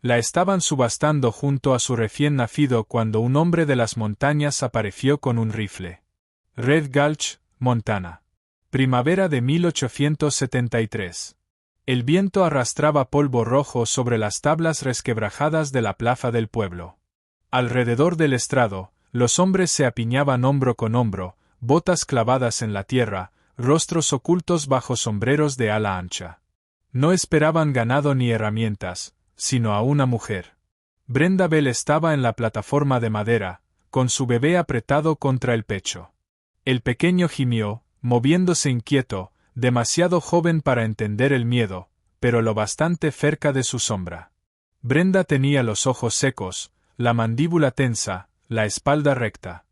La estaban subastando junto a su recién nacido cuando un hombre de las montañas apareció con un rifle. Red Gulch, Montana. Primavera de 1873. El viento arrastraba polvo rojo sobre las tablas resquebrajadas de la plaza del pueblo. Alrededor del estrado, los hombres se apiñaban hombro con hombro, botas clavadas en la tierra, rostros ocultos bajo sombreros de ala ancha. No esperaban ganado ni herramientas, sino a una mujer. Brenda Bell estaba en la plataforma de madera, con su bebé apretado contra el pecho. El pequeño gimió, moviéndose inquieto, demasiado joven para entender el miedo, pero lo bastante cerca de su sombra. Brenda tenía los ojos secos, la mandíbula tensa, la espalda recta.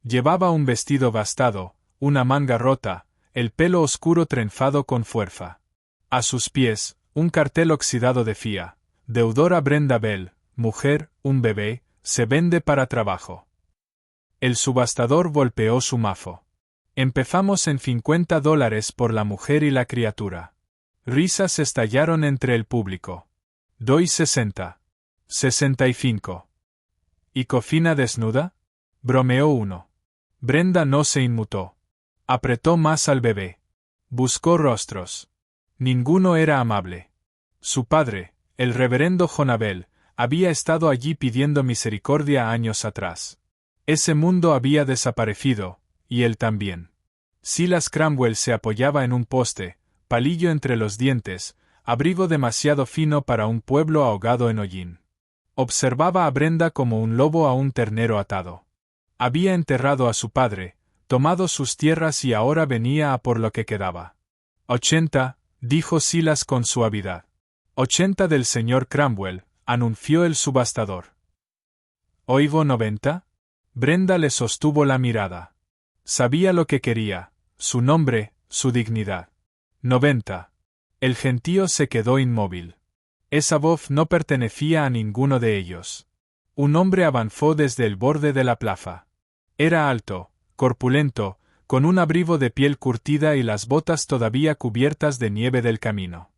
Llevaba un vestido gastado, una manga rota, el pelo oscuro trenzado con fuerza. A sus pies, un cartel oxidado decía: Deudora Brenda Bell, mujer, un bebé, se vende para trabajo. El subastador golpeó su mazo. Empezamos en $50 por la mujer y la criatura. Risas estallaron entre el público. Doy 60. 65. ¿Y cocina desnuda? Bromeó uno. Brenda no se inmutó. Apretó más al bebé. Buscó rostros. Ninguno era amable. Su padre, el reverendo Jonabel, había estado allí pidiendo misericordia años atrás. Ese mundo había desaparecido, y él también. Silas Cramwell se apoyaba en un poste, palillo entre los dientes, abrigo demasiado fino para un pueblo ahogado en hollín. Observaba a Brenda como un lobo a un ternero atado. Había enterrado a su padre, tomado sus tierras y ahora venía a por lo que quedaba. 80, dijo Silas con suavidad. 80 del señor Cramwell, anunció el subastador. ¿Oigo 90? Brenda le sostuvo la mirada. Sabía lo que quería, su nombre, su dignidad. 90. El gentío se quedó inmóvil. Esa voz no pertenecía a ninguno de ellos. Un hombre avanzó desde el borde de la plaza. Era alto, corpulento, con un abrigo de piel curtida y las botas todavía cubiertas de nieve del camino.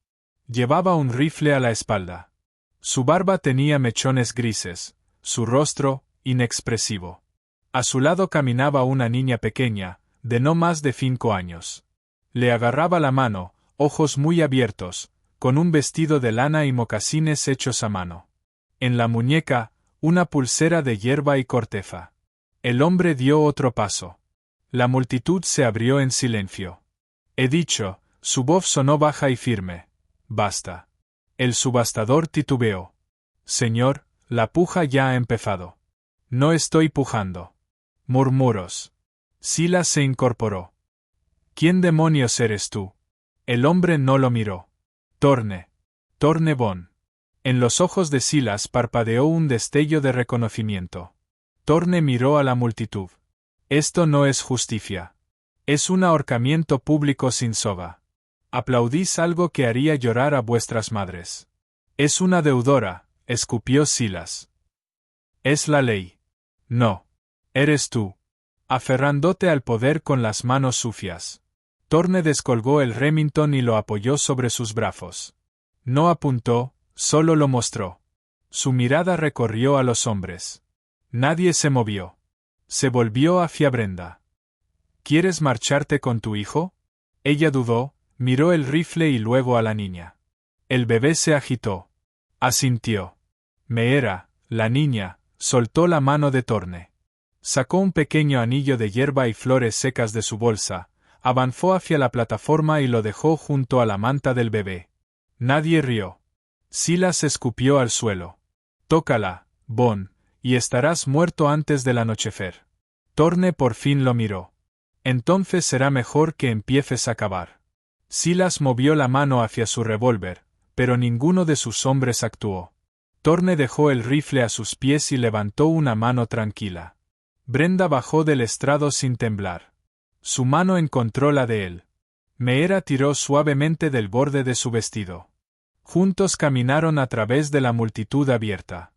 Llevaba un rifle a la espalda. Su barba tenía mechones grises, su rostro, inexpresivo. A su lado caminaba una niña pequeña, de no más de 5 años. Le agarraba la mano, ojos muy abiertos, con un vestido de lana y mocasines hechos a mano. En la muñeca, una pulsera de hierba y corteza. El hombre dio otro paso. La multitud se abrió en silencio. He dicho, su voz sonó baja y firme. Basta. El subastador titubeó. Señor, la puja ya ha empezado. No estoy pujando. Murmuros. Silas se incorporó. ¿Quién demonios eres tú? El hombre no lo miró. Torne Bon. En los ojos de Silas parpadeó un destello de reconocimiento. Torne miró a la multitud. Esto no es justicia. Es un ahorcamiento público sin soga. Aplaudís algo que haría llorar a vuestras madres. Es una deudora, escupió Silas. Es la ley. No. Eres tú. Aferrándote al poder con las manos sucias. Torne descolgó el Remington y lo apoyó sobre sus brazos. No apuntó, solo lo mostró. Su mirada recorrió a los hombres. Nadie se movió. Se volvió hacia Brenda. ¿Quieres marcharte con tu hijo? Ella dudó, miró el rifle y luego a la niña. El bebé se agitó. Asintió. La niña, soltó la mano de Torne. Sacó un pequeño anillo de hierba y flores secas de su bolsa, avanzó hacia la plataforma y lo dejó junto a la manta del bebé. Nadie rió. Silas escupió al suelo. Tócala, Bon, y estarás muerto antes del anochecer. Torne por fin lo miró. Entonces será mejor que empieces a cavar. Silas movió la mano hacia su revólver, pero ninguno de sus hombres actuó. Torne dejó el rifle a sus pies y levantó una mano tranquila. Brenda bajó del estrado sin temblar. Su mano encontró la de él. Meera tiró suavemente del borde de su vestido. Juntos caminaron a través de la multitud abierta.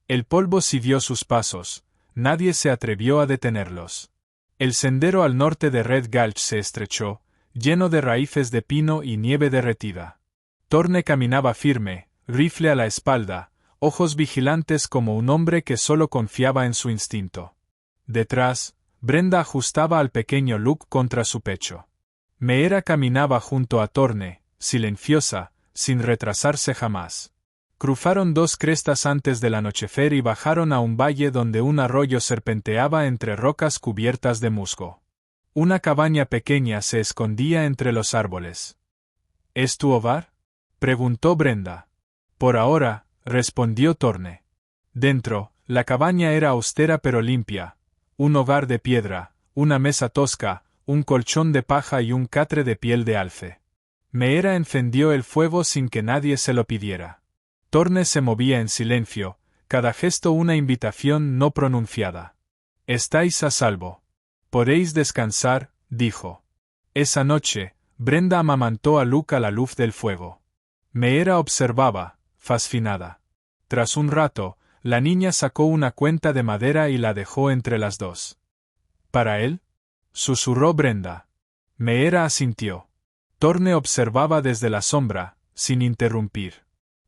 El polvo siguió sus pasos, nadie se atrevió a detenerlos. El sendero al norte de Red Gulch se estrechó, lleno de raíces de pino y nieve derretida. Torne caminaba firme, rifle a la espalda, ojos vigilantes como un hombre que solo confiaba en su instinto. Detrás, Brenda ajustaba al pequeño Luke contra su pecho. Meera caminaba junto a Thorne, silenciosa, sin retrasarse jamás. Cruzaron 2 crestas antes del anochecer y bajaron a un valle donde un arroyo serpenteaba entre rocas cubiertas de musgo. Una cabaña pequeña se escondía entre los árboles. ¿Es tu hogar?, preguntó Brenda. Por ahora, respondió Thorne. Dentro, la cabaña era austera pero limpia. Un hogar de piedra, una mesa tosca, un colchón de paja y un catre de piel de alce. Meera encendió el fuego sin que nadie se lo pidiera. Thorne se movía en silencio, cada gesto una invitación no pronunciada. «Estáis a salvo. Podéis descansar», dijo. Esa noche, Brenda amamantó a Luke a la luz del fuego. Meera observaba, fascinada. Tras un rato, la niña sacó una cuenta de madera y la dejó entre las dos. ¿Para él?, susurró Brenda. Meera asintió. Thorne observaba desde la sombra, sin interrumpir.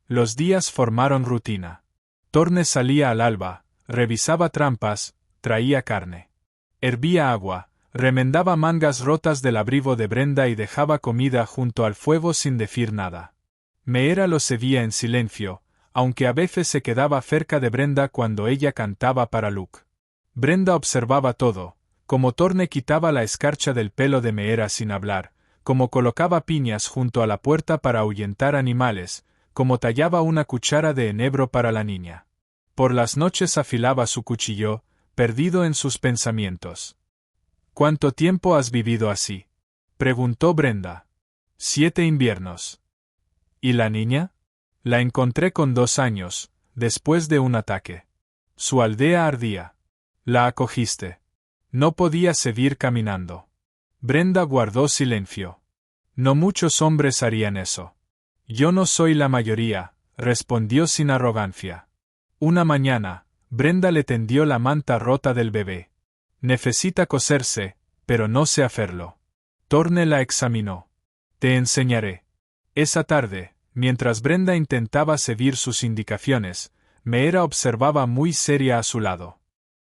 Los días formaron rutina. Thorne salía al alba, revisaba trampas, traía carne. Hervía agua, remendaba mangas rotas del abrigo de Brenda y dejaba comida junto al fuego sin decir nada. Meera lo seguía en silencio, aunque a veces se quedaba cerca de Brenda cuando ella cantaba para Luke. Brenda observaba todo, como Thorne quitaba la escarcha del pelo de Meera sin hablar, como colocaba piñas junto a la puerta para ahuyentar animales, como tallaba una cuchara de enebro para la niña. Por las noches afilaba su cuchillo, perdido en sus pensamientos. ¿Cuánto tiempo has vivido así?, preguntó Brenda. 7 inviernos. ¿Y la niña? La encontré con 2 años, después de un ataque. Su aldea ardía. La acogiste. No podía seguir caminando. Brenda guardó silencio. No muchos hombres harían eso. Yo no soy la mayoría, respondió sin arrogancia. Una mañana, Brenda le tendió la manta rota del bebé. Necesita coserse, pero no sé hacerlo. Thorne la examinó. Te enseñaré. Esa tarde, mientras Brenda intentaba seguir sus indicaciones, Meera observaba muy seria a su lado.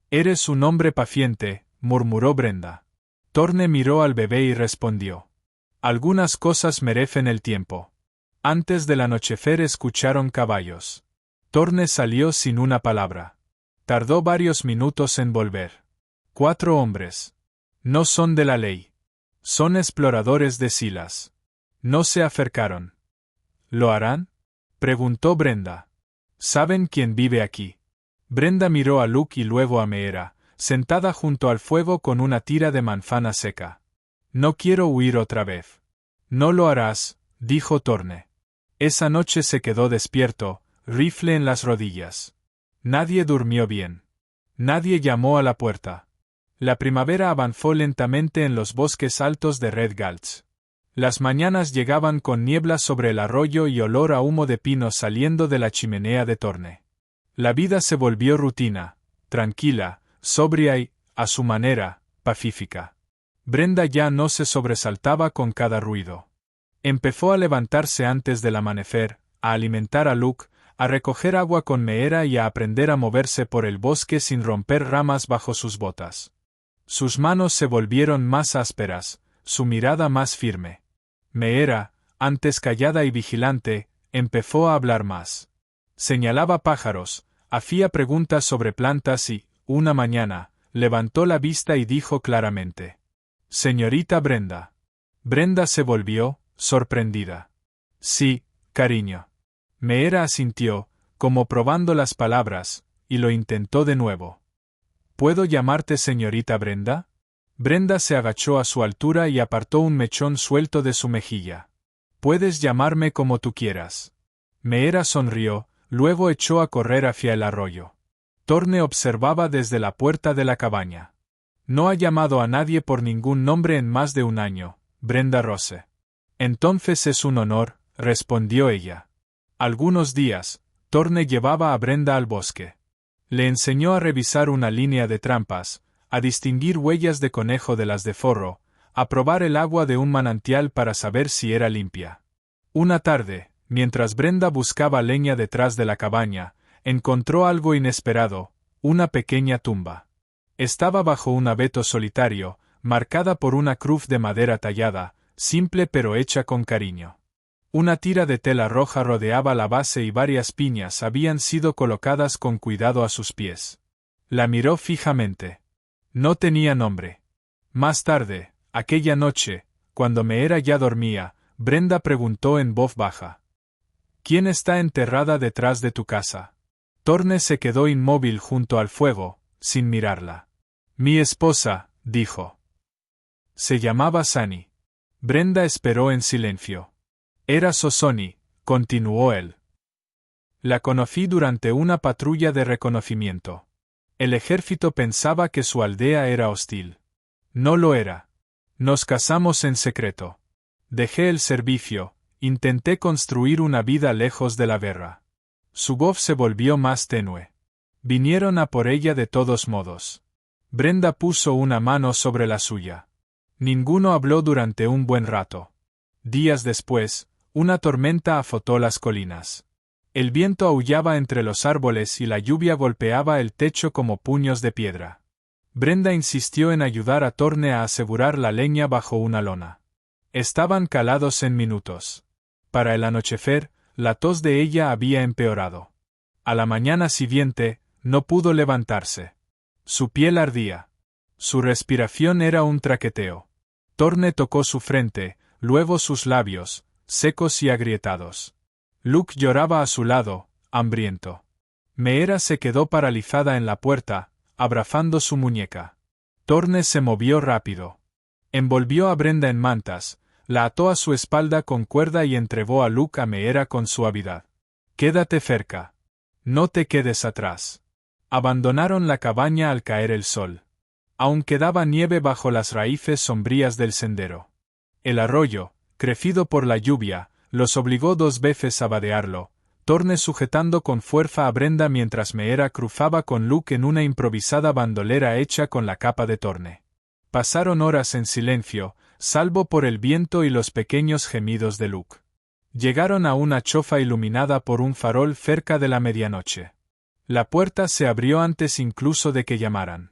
Eres un hombre paciente, murmuró Brenda. Thorne miró al bebé y respondió. Algunas cosas merecen el tiempo. Antes del anochecer escucharon caballos. Thorne salió sin una palabra. Tardó varios minutos en volver. 4 hombres. No son de la ley. Son exploradores de Silas. No se acercaron. ¿Lo harán?, preguntó Brenda. ¿Saben quién vive aquí? Brenda miró a Luke y luego a Meera, sentada junto al fuego con una tira de manzana seca. No quiero huir otra vez. No lo harás, dijo Thorne. Esa noche se quedó despierto, rifle en las rodillas. Nadie durmió bien. Nadie llamó a la puerta. La primavera avanzó lentamente en los bosques altos de Red Gulch. Las mañanas llegaban con niebla sobre el arroyo y olor a humo de pino saliendo de la chimenea de Thorne. La vida se volvió rutina, tranquila, sobria y, a su manera, pacífica. Brenda ya no se sobresaltaba con cada ruido. Empezó a levantarse antes del amanecer, a alimentar a Luke, a recoger agua con Meera y a aprender a moverse por el bosque sin romper ramas bajo sus botas. Sus manos se volvieron más ásperas, su mirada más firme. Meera, antes callada y vigilante, empezó a hablar más. Señalaba pájaros, hacía preguntas sobre plantas y, una mañana, levantó la vista y dijo claramente: «Señorita Brenda». Brenda se volvió, sorprendida. «Sí, cariño». Meera asintió, como probando las palabras, y lo intentó de nuevo. «¿Puedo llamarte señorita Brenda?». Brenda se agachó a su altura y apartó un mechón suelto de su mejilla. «Puedes llamarme como tú quieras». Meera sonrió, luego echó a correr hacia el arroyo. Thorne observaba desde la puerta de la cabaña. «No ha llamado a nadie por ningún nombre en más de un año, Brenda Rose». «Entonces es un honor», respondió ella. Algunos días, Thorne llevaba a Brenda al bosque. Le enseñó a revisar una línea de trampas, a distinguir huellas de conejo de las de forro, a probar el agua de un manantial para saber si era limpia. Una tarde, mientras Brenda buscaba leña detrás de la cabaña, Encontró algo inesperado, una pequeña tumba. Estaba bajo un abeto solitario, marcada por una cruz de madera tallada, simple pero hecha con cariño. Una tira de tela roja rodeaba la base y varias piñas habían sido colocadas con cuidado a sus pies. La miró fijamente. No tenía nombre. Más tarde, aquella noche, cuando Meera ya dormía, Brenda preguntó en voz baja: ¿Quién está enterrada detrás de tu casa? Thorne se quedó inmóvil junto al fuego, sin mirarla. Mi esposa, dijo. Se llamaba Sani. Brenda esperó en silencio. Era Sosoni, continuó él. La conocí durante una patrulla de reconocimiento. El ejército pensaba que su aldea era hostil. No lo era. Nos casamos en secreto. Dejé el servicio, intenté construir una vida lejos de la guerra. Su voz se volvió más tenue. Vinieron a por ella de todos modos. Brenda puso una mano sobre la suya. Ninguno habló durante un buen rato. Días después, una tormenta azotó las colinas. El viento aullaba entre los árboles y la lluvia golpeaba el techo como puños de piedra. Brenda insistió en ayudar a Thorne a asegurar la leña bajo una lona. Estaban calados en minutos. Para el anochecer, la tos de ella había empeorado. A la mañana siguiente, no pudo levantarse. Su piel ardía. Su respiración era un traqueteo. Thorne tocó su frente, luego sus labios, secos y agrietados. Luke lloraba a su lado, hambriento. Meera se quedó paralizada en la puerta, abrazando su muñeca. Thorne se movió rápido. Envolvió a Brenda en mantas, la ató a su espalda con cuerda y entregó a Luke a Meera con suavidad. Quédate cerca. No te quedes atrás. Abandonaron la cabaña al caer el sol. Aún quedaba nieve bajo las raíces sombrías del sendero. El arroyo, crecido por la lluvia, los obligó 2 veces a vadearlo, Thorne sujetando con fuerza a Brenda mientras Meera cruzaba con Luke en una improvisada bandolera hecha con la capa de Thorne. Pasaron horas en silencio, salvo por el viento y los pequeños gemidos de Luke. Llegaron a una choza iluminada por un farol cerca de la medianoche. La puerta se abrió antes incluso de que llamaran.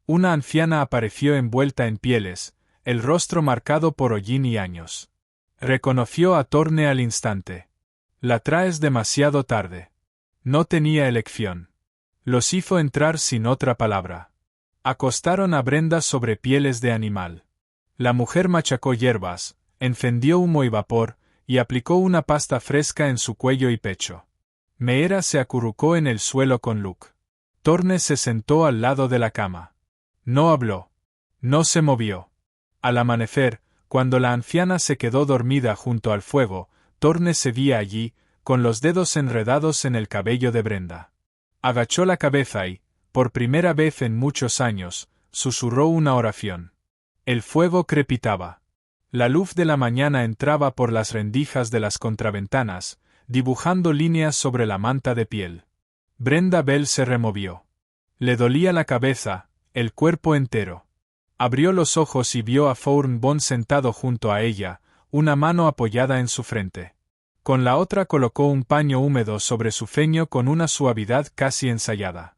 Una anciana apareció envuelta en pieles, el rostro marcado por hollín y años. Reconoció a Thorne al instante. La traes demasiado tarde. No tenía elección. Los hizo entrar sin otra palabra. Acostaron a Brenda sobre pieles de animal. La mujer machacó hierbas, encendió humo y vapor, y aplicó una pasta fresca en su cuello y pecho. Meera se acurrucó en el suelo con Luke. Thorne se sentó al lado de la cama. No habló. No se movió. Al amanecer, cuando la anciana se quedó dormida junto al fuego, Thorne seguía allí, con los dedos enredados en el cabello de Brenda. Agachó la cabeza y, por primera vez en muchos años, susurró una oración. El fuego crepitaba. La luz de la mañana entraba por las rendijas de las contraventanas, dibujando líneas sobre la manta de piel. Brenda Bell se removió. Le dolía la cabeza, el cuerpo entero. Abrió los ojos y vio a Thorne Bond sentado junto a ella, una mano apoyada en su frente. Con la otra colocó un paño húmedo sobre su ceño con una suavidad casi ensayada.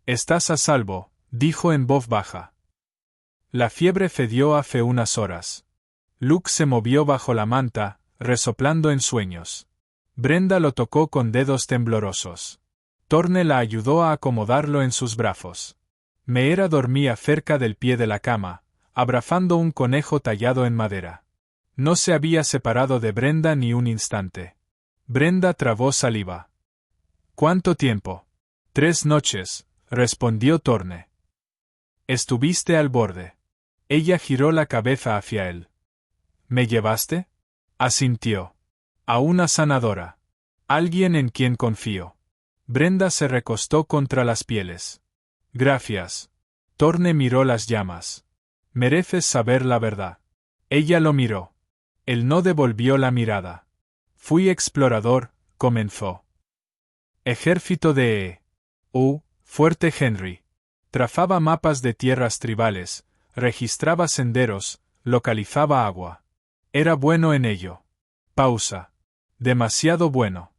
«Estás a salvo», dijo en voz baja. La fiebre cedió hace unas horas. Luke se movió bajo la manta, resoplando en sueños. Brenda lo tocó con dedos temblorosos. Thorne la ayudó a acomodarlo en sus brazos. Meera dormía cerca del pie de la cama, abrazando un conejo tallado en madera. No se había separado de Brenda ni un instante. Brenda tragó saliva. ¿Cuánto tiempo? 3 noches, respondió Thorne. Estuviste al borde. Ella giró la cabeza hacia él. ¿Me llevaste? Asintió. A una sanadora. Alguien en quien confío. Brenda se recostó contra las pieles. Gracias. Thorne miró las llamas. Mereces saber la verdad. Ella lo miró. Él no devolvió la mirada. Fui explorador, comenzó. Ejército de Fuerte Henry. Trazaba mapas de tierras tribales, registraba senderos, localizaba agua. Era bueno en ello. Pausa. Demasiado bueno.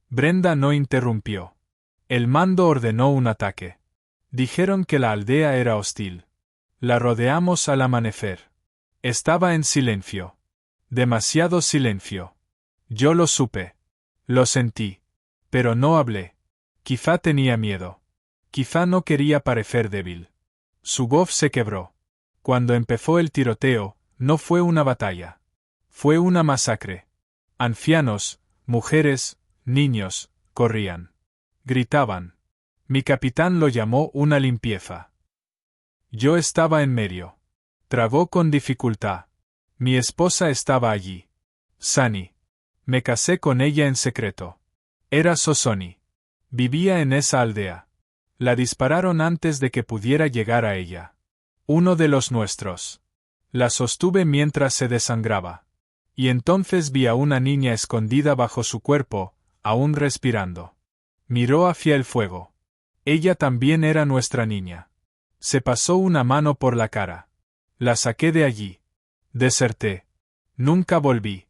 Brenda no interrumpió. El mando ordenó un ataque. Dijeron que la aldea era hostil. La rodeamos al amanecer. Estaba en silencio. Demasiado silencio. Yo lo supe. Lo sentí. Pero no hablé. Quizá tenía miedo. Quizá no quería parecer débil. Su voz se quebró. Cuando empezó el tiroteo, no fue una batalla. Fue una masacre. Ancianos, mujeres, niños, corrían. Gritaban. Mi capitán lo llamó una limpieza. Yo estaba en medio. Tragó con dificultad. Mi esposa estaba allí. Sani. Me casé con ella en secreto. Era Sosoni. Vivía en esa aldea. La dispararon antes de que pudiera llegar a ella. Uno de los nuestros. La sostuve mientras se desangraba. Y entonces vi a una niña escondida bajo su cuerpo, aún respirando. Miró hacia el fuego. Ella también era nuestra niña. Se pasó una mano por la cara. La saqué de allí. Deserté. Nunca volví.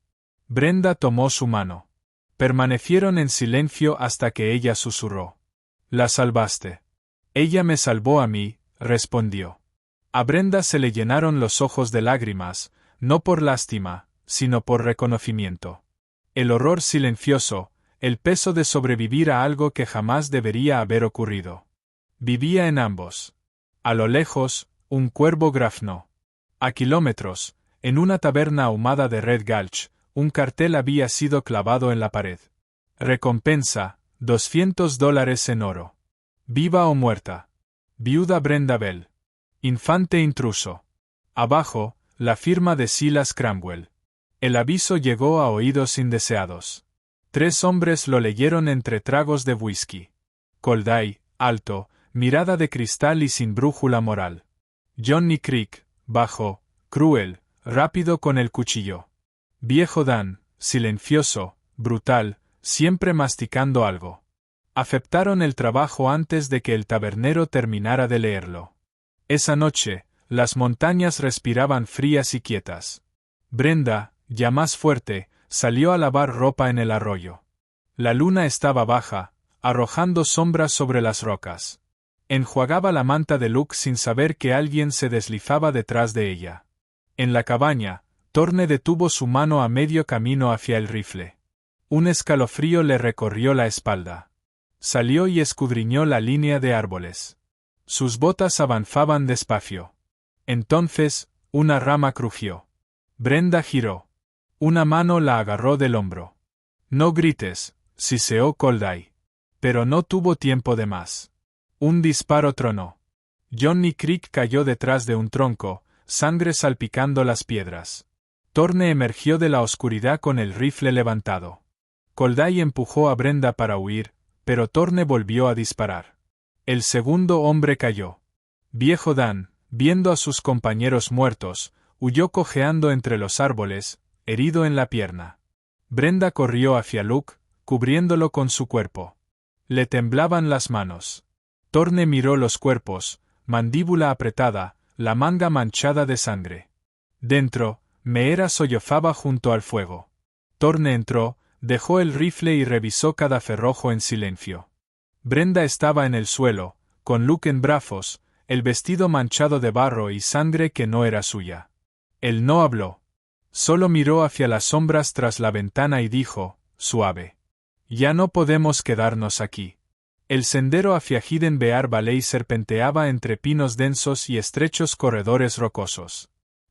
Brenda tomó su mano. Permanecieron en silencio hasta que ella susurró. La salvaste. Ella me salvó a mí, respondió. A Brenda se le llenaron los ojos de lágrimas, no por lástima, sino por reconocimiento. El horror silencioso, el peso de sobrevivir a algo que jamás debería haber ocurrido. Vivía en ambos. A lo lejos, un cuervo graznó. A kilómetros, en una taberna ahumada de Red Gulch, un cartel había sido clavado en la pared. Recompensa, $200 en oro. Viva o muerta. Viuda Brenda Bell. Infante intruso. Abajo, la firma de Silas Cramwell. El aviso llegó a oídos indeseados. 3 hombres lo leyeron entre tragos de whisky. Colday, alto, mirada de cristal y sin brújula moral. Johnny Creek, bajo, cruel, rápido con el cuchillo. Viejo Dan, silencioso, brutal, siempre masticando algo. Aceptaron el trabajo antes de que el tabernero terminara de leerlo. Esa noche, las montañas respiraban frías y quietas. Brenda, ya más fuerte, salió a lavar ropa en el arroyo. La luna estaba baja, arrojando sombras sobre las rocas. Enjuagaba la manta de Luke sin saber que alguien se deslizaba detrás de ella. En la cabaña, Thorne detuvo su mano a medio camino hacia el rifle. Un escalofrío le recorrió la espalda. Salió y escudriñó la línea de árboles. Sus botas avanzaban despacio. Entonces, una rama crujió. Brenda giró. Una mano la agarró del hombro. No grites, siseó Colday. Pero no tuvo tiempo de más. Un disparo tronó. Johnny Creek cayó detrás de un tronco, sangre salpicando las piedras. Thorne emergió de la oscuridad con el rifle levantado. Colday empujó a Brenda para huir, pero Thorne volvió a disparar. El segundo hombre cayó. Viejo Dan, viendo a sus compañeros muertos, huyó cojeando entre los árboles, herido en la pierna. Brenda corrió hacia Luke, cubriéndolo con su cuerpo. Le temblaban las manos. Thorne miró los cuerpos, mandíbula apretada, la manga manchada de sangre. Dentro, Meera sollozaba junto al fuego. Thorne entró, dejó el rifle y revisó cada cerrojo en silencio. Brenda estaba en el suelo, con Luke en brazos, el vestido manchado de barro y sangre que no era suya. Él no habló. Solo miró hacia las sombras tras la ventana y dijo, suave. Ya no podemos quedarnos aquí. El sendero hacia Hidden Bear Valley serpenteaba entre pinos densos y estrechos corredores rocosos.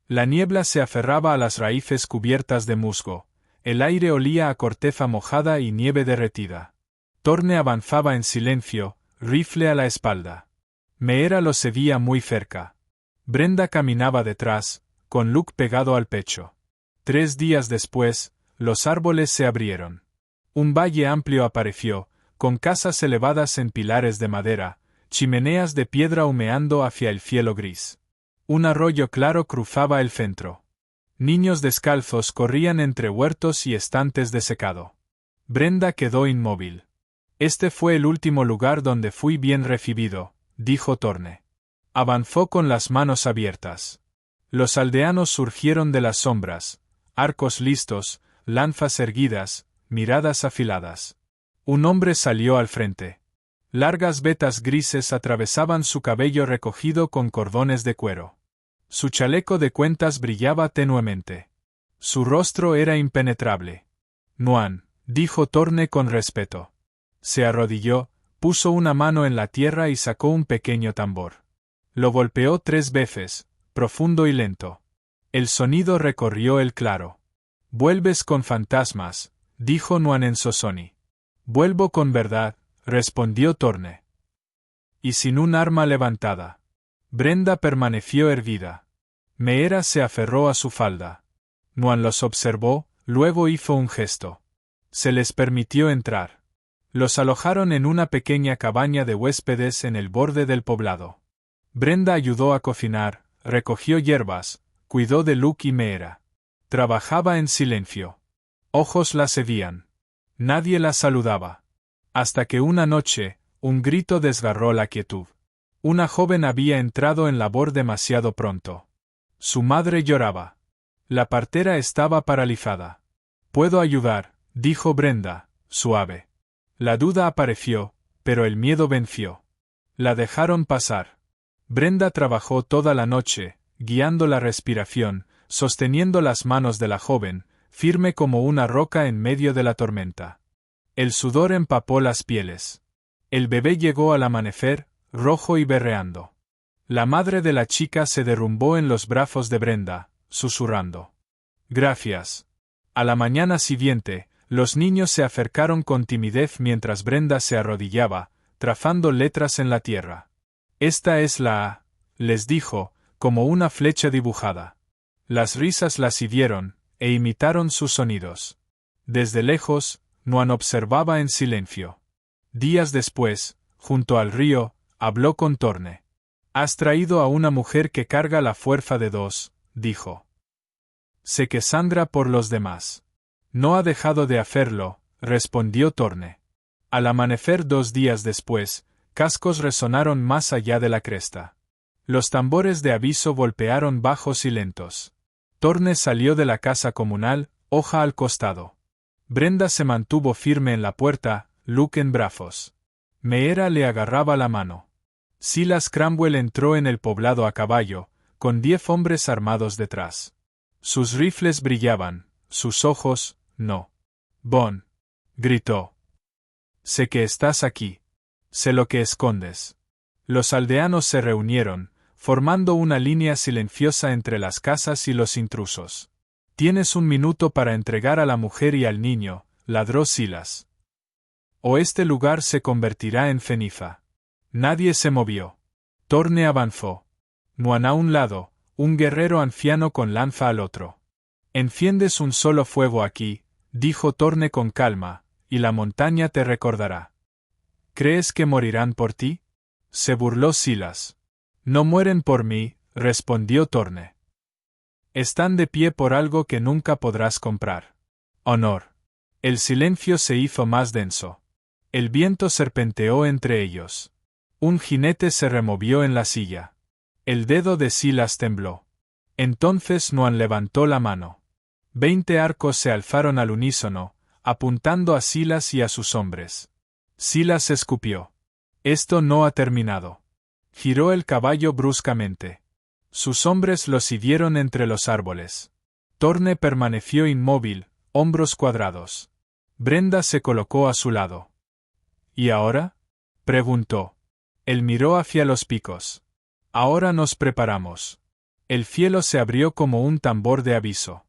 La niebla se aferraba a las raíces cubiertas de musgo. El aire olía a corteza mojada y nieve derretida. Thorne avanzaba en silencio, rifle a la espalda. Meera lo seguía muy cerca. Brenda caminaba detrás, con Luke pegado al pecho. 3 días después, los árboles se abrieron. Un valle amplio apareció, con casas elevadas en pilares de madera, chimeneas de piedra humeando hacia el cielo gris. Un arroyo claro cruzaba el centro. Niños descalzos corrían entre huertos y estantes de secado. Brenda quedó inmóvil. Este fue el último lugar donde fui bien recibido, dijo Thorne. Avanzó con las manos abiertas. Los aldeanos surgieron de las sombras, arcos listos, lanzas erguidas, miradas afiladas. Un hombre salió al frente. Largas vetas grises atravesaban su cabello recogido con cordones de cuero. Su chaleco de cuentas brillaba tenuemente. Su rostro era impenetrable. «Nuan», dijo Thorne con respeto. Se arrodilló, puso una mano en la tierra y sacó un pequeño tambor. Lo golpeó 3 veces, profundo y lento. El sonido recorrió el claro. «Vuelves con fantasmas», dijo Nuan en Sosoni. «Vuelvo con verdad», respondió Thorne. «Y sin un arma levantada». Brenda permaneció erguida. Meera se aferró a su falda. Nuan los observó, luego hizo un gesto. Se les permitió entrar. Los alojaron en una pequeña cabaña de huéspedes en el borde del poblado. Brenda ayudó a cocinar, recogió hierbas, cuidó de Luke y Meera. Trabajaba en silencio. Ojos la seguían. Nadie la saludaba. Hasta que una noche, un grito desgarró la quietud. Una joven había entrado en labor demasiado pronto. Su madre lloraba. La partera estaba paralizada. «Puedo ayudar», dijo Brenda, suave. La duda apareció, pero el miedo venció. La dejaron pasar. Brenda trabajó toda la noche, guiando la respiración, sosteniendo las manos de la joven, firme como una roca en medio de la tormenta. El sudor empapó las pieles. El bebé llegó al amanecer, rojo y berreando. La madre de la chica se derrumbó en los brazos de Brenda, susurrando. «Gracias». A la mañana siguiente, los niños se acercaron con timidez mientras Brenda se arrodillaba, trazando letras en la tierra. «Esta es la A», les dijo, como una flecha dibujada. Las risas la siguieron, e imitaron sus sonidos. Desde lejos, Nuan observaba en silencio. Días después, junto al río, habló con Thorne. «Has traído a una mujer que carga la fuerza de 2», dijo. «Sé que sangra por los demás». «No ha dejado de hacerlo», respondió Thorne. Al amanecer 2 días después, cascos resonaron más allá de la cresta. Los tambores de aviso golpearon bajos y lentos. Thorne salió de la casa comunal, hoja al costado. Brenda se mantuvo firme en la puerta, Luke en brazos. Meera le agarraba la mano. Silas Cramwell entró en el poblado a caballo, con 10 hombres armados detrás. Sus rifles brillaban, sus ojos, no. «Bon», gritó. «Sé que estás aquí. Sé lo que escondes». Los aldeanos se reunieron, formando una línea silenciosa entre las casas y los intrusos. «Tienes un minuto para entregar a la mujer y al niño», ladró Silas. «O este lugar se convertirá en ceniza». Nadie se movió. Thorne avanzó. Nuan a un lado, un guerrero anciano con lanza al otro. «Enciendes un solo fuego aquí», dijo Thorne con calma, «y la montaña te recordará». «¿Crees que morirán por ti?», se burló Silas. «No mueren por mí», respondió Thorne. «Están de pie por algo que nunca podrás comprar. Honor». El silencio se hizo más denso. El viento serpenteó entre ellos. Un jinete se removió en la silla. El dedo de Silas tembló. Entonces Nuan levantó la mano. 20 arcos se alzaron al unísono, apuntando a Silas y a sus hombres. Silas escupió. «Esto no ha terminado». Giró el caballo bruscamente. Sus hombres lo siguieron entre los árboles. Thorne permaneció inmóvil, hombros cuadrados. Brenda se colocó a su lado. «¿Y ahora?», preguntó. Él miró hacia los picos. «Ahora nos preparamos». El cielo se abrió como un tambor de aviso.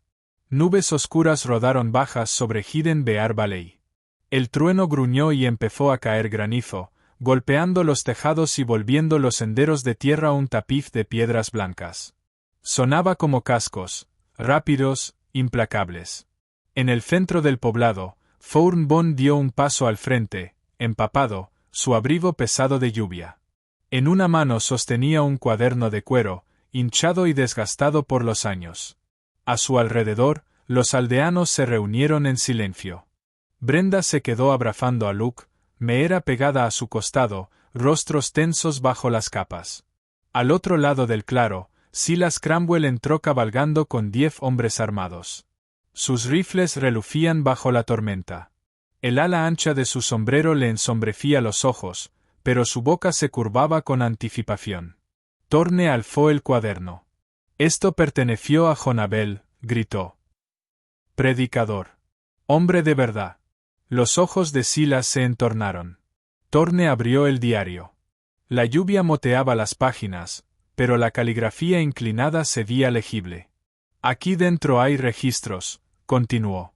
Nubes oscuras rodaron bajas sobre Hidden Bear Valley. El trueno gruñó y empezó a caer granizo, golpeando los tejados y volviendo los senderos de tierra un tapiz de piedras blancas. Sonaba como cascos, rápidos, implacables. En el centro del poblado, Thorne Bon dio un paso al frente, empapado, su abrigo pesado de lluvia. En una mano sostenía un cuaderno de cuero, hinchado y desgastado por los años. A su alrededor, los aldeanos se reunieron en silencio. Brenda se quedó abrazando a Luke, Meera pegada a su costado, rostros tensos bajo las capas. Al otro lado del claro, Silas Cramwell entró cabalgando con 10 hombres armados. Sus rifles relucían bajo la tormenta. El ala ancha de su sombrero le ensombrecía los ojos, pero su boca se curvaba con anticipación. Thorne alzó el cuaderno. Esto perteneció a Jonabel, gritó. Predicador. Hombre de verdad. Los ojos de Silas se entornaron. Thorne abrió el diario. La lluvia moteaba las páginas, pero la caligrafía inclinada se veía legible. Aquí dentro hay registros, continuó.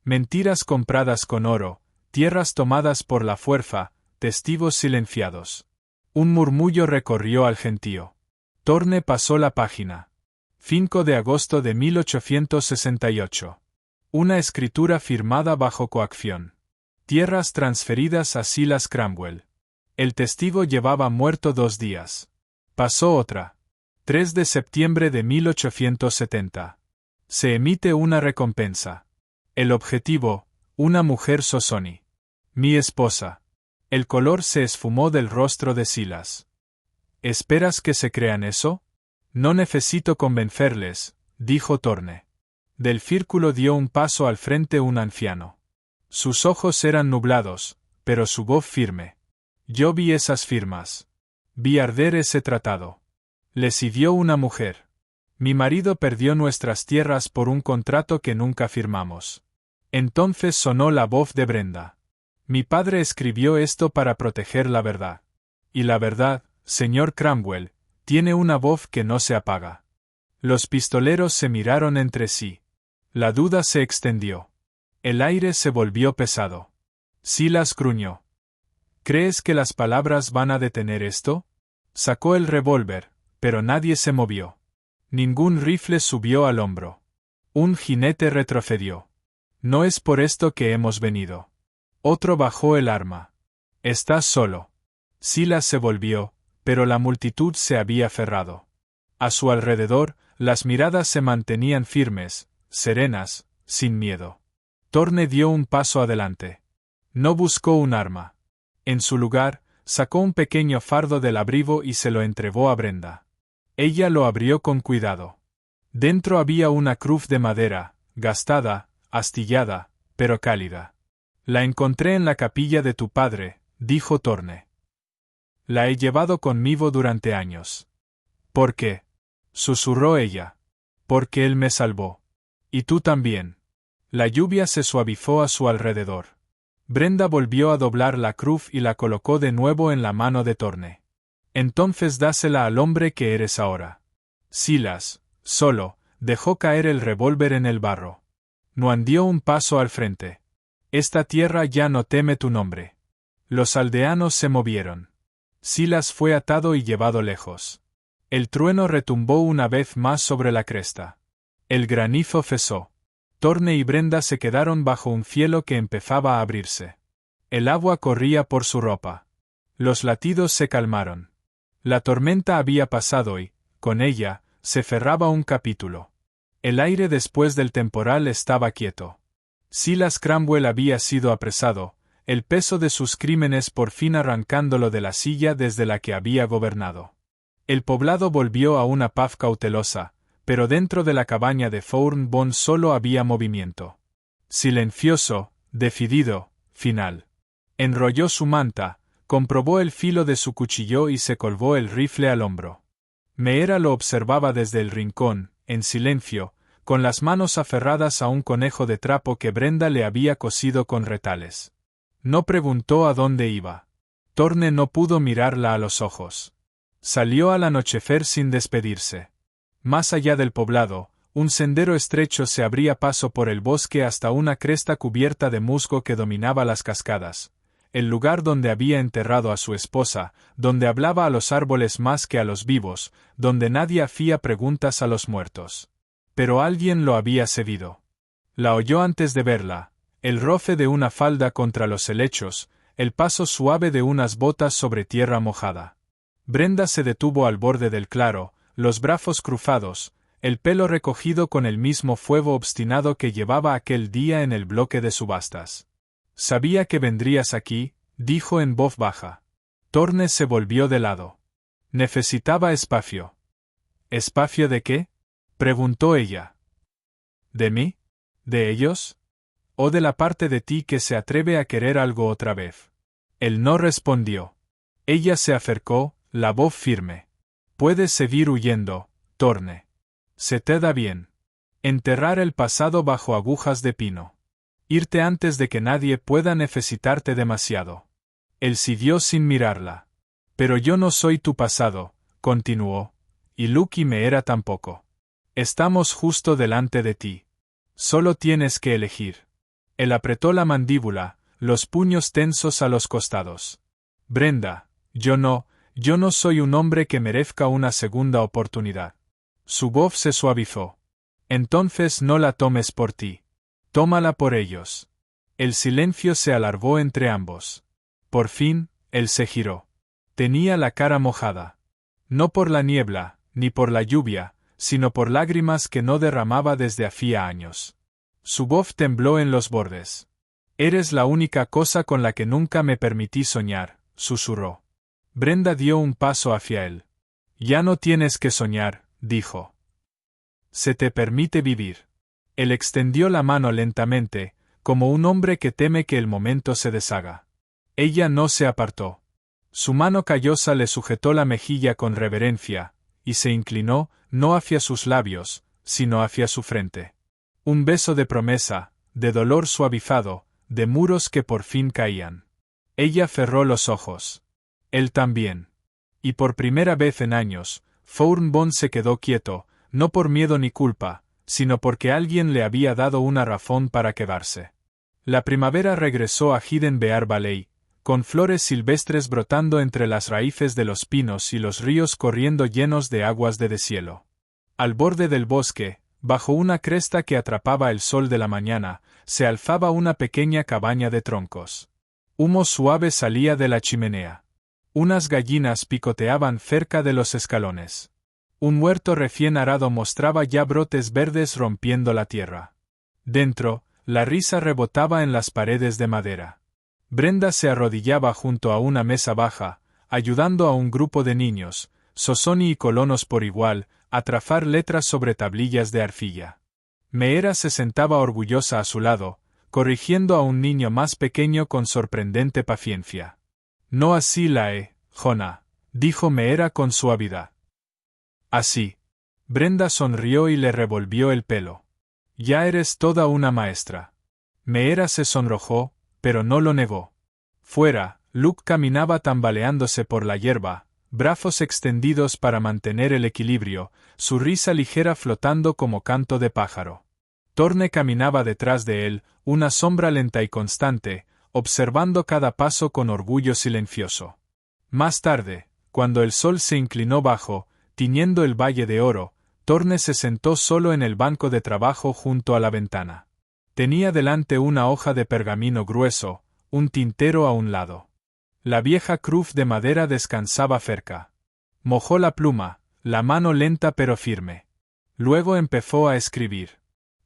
Mentiras compradas con oro, tierras tomadas por la fuerza, testigos silenciados. Un murmullo recorrió al gentío. Thorne pasó la página. 5 de agosto de 1868. Una escritura firmada bajo coacción. Tierras transferidas a Silas Cramwell. El testigo llevaba muerto 2 días. Pasó otra. 3 de septiembre de 1870. Se emite una recompensa. El objetivo, una mujer Sosoni. Mi esposa. El color se esfumó del rostro de Silas. ¿Esperas que se crean eso? No necesito convencerles, dijo Thorne. Del círculo dio un paso al frente un anciano. Sus ojos eran nublados, pero su voz firme. Yo vi esas firmas. Vi arder ese tratado. Le siguió una mujer. Mi marido perdió nuestras tierras por un contrato que nunca firmamos. Entonces sonó la voz de Brenda. Mi padre escribió esto para proteger la verdad. Y la verdad, señor Cramwell, tiene una voz que no se apaga. Los pistoleros se miraron entre sí. La duda se extendió. El aire se volvió pesado. Silas gruñó. ¿Crees que las palabras van a detener esto? Sacó el revólver, pero nadie se movió. Ningún rifle subió al hombro. Un jinete retrocedió. No es por esto que hemos venido. Otro bajó el arma. Estás solo. Silas se volvió, pero la multitud se había cerrado. A su alrededor, las miradas se mantenían firmes, serenas, sin miedo. Thorne dio un paso adelante. No buscó un arma. En su lugar, sacó un pequeño fardo del abrigo y se lo entregó a Brenda. Ella lo abrió con cuidado. Dentro había una cruz de madera, gastada, astillada, pero cálida. La encontré en la capilla de tu padre, dijo Thorne. La he llevado conmigo durante años. ¿Por qué? Susurró ella. Porque él me salvó. Y tú también. La lluvia se suavizó a su alrededor. Brenda volvió a doblar la cruz y la colocó de nuevo en la mano de Thorne. Entonces dásela al hombre que eres ahora. Silas, solo, dejó caer el revólver en el barro. No dio un paso al frente. Esta tierra ya no teme tu nombre. Los aldeanos se movieron. Silas fue atado y llevado lejos. El trueno retumbó una vez más sobre la cresta. El granizo cesó. Thorne y Brenda se quedaron bajo un cielo que empezaba a abrirse. El agua corría por su ropa. Los latidos se calmaron. La tormenta había pasado y, con ella, se cerraba un capítulo. El aire después del temporal estaba quieto. Silas Cramwell había sido apresado, el peso de sus crímenes por fin arrancándolo de la silla desde la que había gobernado. El poblado volvió a una paz cautelosa, pero dentro de la cabaña de Thornbone solo había movimiento. Silencioso, decidido, final. Enrolló su manta, comprobó el filo de su cuchillo y se colgó el rifle al hombro. Meera lo observaba desde el rincón, en silencio, con las manos aferradas a un conejo de trapo que Brenda le había cosido con retales. No preguntó a dónde iba. Thorne no pudo mirarla a los ojos. Salió al anochecer sin despedirse. Más allá del poblado, un sendero estrecho se abría paso por el bosque hasta una cresta cubierta de musgo que dominaba las cascadas, el lugar donde había enterrado a su esposa, donde hablaba a los árboles más que a los vivos, donde nadie hacía preguntas a los muertos. Pero alguien lo había seguido. La oyó antes de verla, el roce de una falda contra los helechos, el paso suave de unas botas sobre tierra mojada. Brenda se detuvo al borde del claro, los brazos cruzados, el pelo recogido con el mismo fuego obstinado que llevaba aquel día en el bloque de subastas. «Sabía que vendrías aquí», dijo en voz baja. Thorne se volvió de lado. Necesitaba espacio. ¿Espacio de qué?, preguntó ella. ¿De mí? ¿De ellos? ¿O de la parte de ti que se atreve a querer algo otra vez? Él no respondió. Ella se acercó, la voz firme. Puedes seguir huyendo, Torne. Se te da bien. Enterrar el pasado bajo agujas de pino. Irte antes de que nadie pueda necesitarte demasiado. Él siguió sin mirarla. Pero yo no soy tu pasado, continuó, y Luke y Meera tampoco. Estamos justo delante de ti. Solo tienes que elegir. Él apretó la mandíbula, los puños tensos a los costados. Brenda, yo no soy un hombre que merezca una segunda oportunidad. Su voz se suavizó. Entonces no la tomes por ti. Tómala por ellos. El silencio se alargó entre ambos. Por fin, él se giró. Tenía la cara mojada. No por la niebla, ni por la lluvia, sino por lágrimas que no derramaba desde hacía años. Su voz tembló en los bordes. Eres la única cosa con la que nunca me permití soñar, susurró. Brenda dio un paso hacia él. Ya no tienes que soñar, dijo. Se te permite vivir. Él extendió la mano lentamente, como un hombre que teme que el momento se deshaga. Ella no se apartó. Su mano callosa le sujetó la mejilla con reverencia, y se inclinó, no hacia sus labios, sino hacia su frente. Un beso de promesa, de dolor suavizado, de muros que por fin caían. Ella cerró los ojos. Él también. Y por primera vez en años, Thornbone se quedó quieto, no por miedo ni culpa, sino porque alguien le había dado una razón para quedarse. La primavera regresó a Hidden Bear Valley, con flores silvestres brotando entre las raíces de los pinos y los ríos corriendo llenos de aguas de deshielo. Al borde del bosque, bajo una cresta que atrapaba el sol de la mañana, se alzaba una pequeña cabaña de troncos. Humo suave salía de la chimenea. Unas gallinas picoteaban cerca de los escalones. Un huerto recién arado mostraba ya brotes verdes rompiendo la tierra. Dentro, la risa rebotaba en las paredes de madera. Brenda se arrodillaba junto a una mesa baja, ayudando a un grupo de niños, Sosoni y colonos por igual, a trazar letras sobre tablillas de arcilla. Meera se sentaba orgullosa a su lado, corrigiendo a un niño más pequeño con sorprendente paciencia. No así Jonah, dijo Meera con suavidad. Así. Brenda sonrió y le revolvió el pelo. Ya eres toda una maestra. Meera se sonrojó, pero no lo negó. Fuera, Luke caminaba tambaleándose por la hierba, brazos extendidos para mantener el equilibrio, su risa ligera flotando como canto de pájaro. Torne caminaba detrás de él, una sombra lenta y constante, observando cada paso con orgullo silencioso. Más tarde, cuando el sol se inclinó bajo, tiñendo el valle de oro, Torne se sentó solo en el banco de trabajo junto a la ventana. Tenía delante una hoja de pergamino grueso, un tintero a un lado. La vieja cruz de madera descansaba cerca. Mojó la pluma, la mano lenta pero firme. Luego empezó a escribir.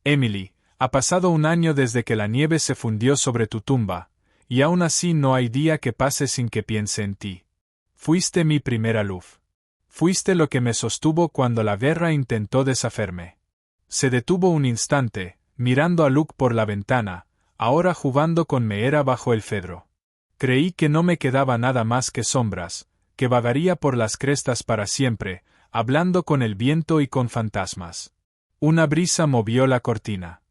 Emily, ha pasado un año desde que la nieve se fundió sobre tu tumba, y aún así no hay día que pase sin que piense en ti. Fuiste mi primera luz. Fuiste lo que me sostuvo cuando la guerra intentó deshacerme. Se detuvo un instante, mirando a Luke por la ventana, ahora jugando con Meera bajo el cedro. Creí que no me quedaba nada más que sombras, que vagaría por las crestas para siempre, hablando con el viento y con fantasmas. Una brisa movió la cortina.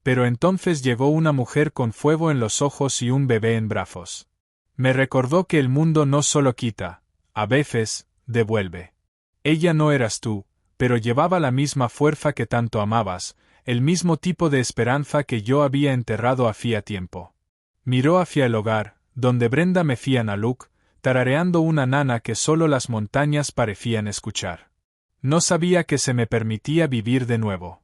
Pero entonces llegó una mujer con fuego en los ojos y un bebé en brazos. Me recordó que el mundo no solo quita, a veces, devuelve. Ella no eras tú, pero llevaba la misma fuerza que tanto amabas, el mismo tipo de esperanza que yo había enterrado hacía tiempo. Miró hacia el hogar, donde Brenda mecía a Luke, tarareando una nana que solo las montañas parecían escuchar. No sabía que se me permitía vivir de nuevo.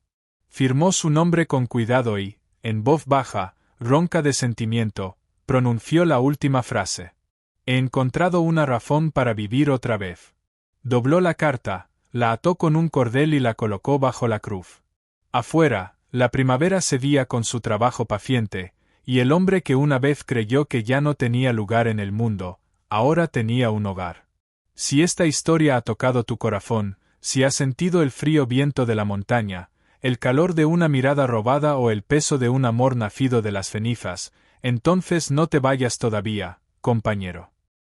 Firmó su nombre con cuidado y, en voz baja, ronca de sentimiento, pronunció la última frase. He encontrado una razón para vivir otra vez. Dobló la carta, la ató con un cordel y la colocó bajo la cruz. Afuera, la primavera seguía con su trabajo paciente, y el hombre que una vez creyó que ya no tenía lugar en el mundo, ahora tenía un hogar. Si esta historia ha tocado tu corazón, si has sentido el frío viento de la montaña, el calor de una mirada robada o el peso de un amor nacido de las cenizas, entonces no te vayas todavía, compañero.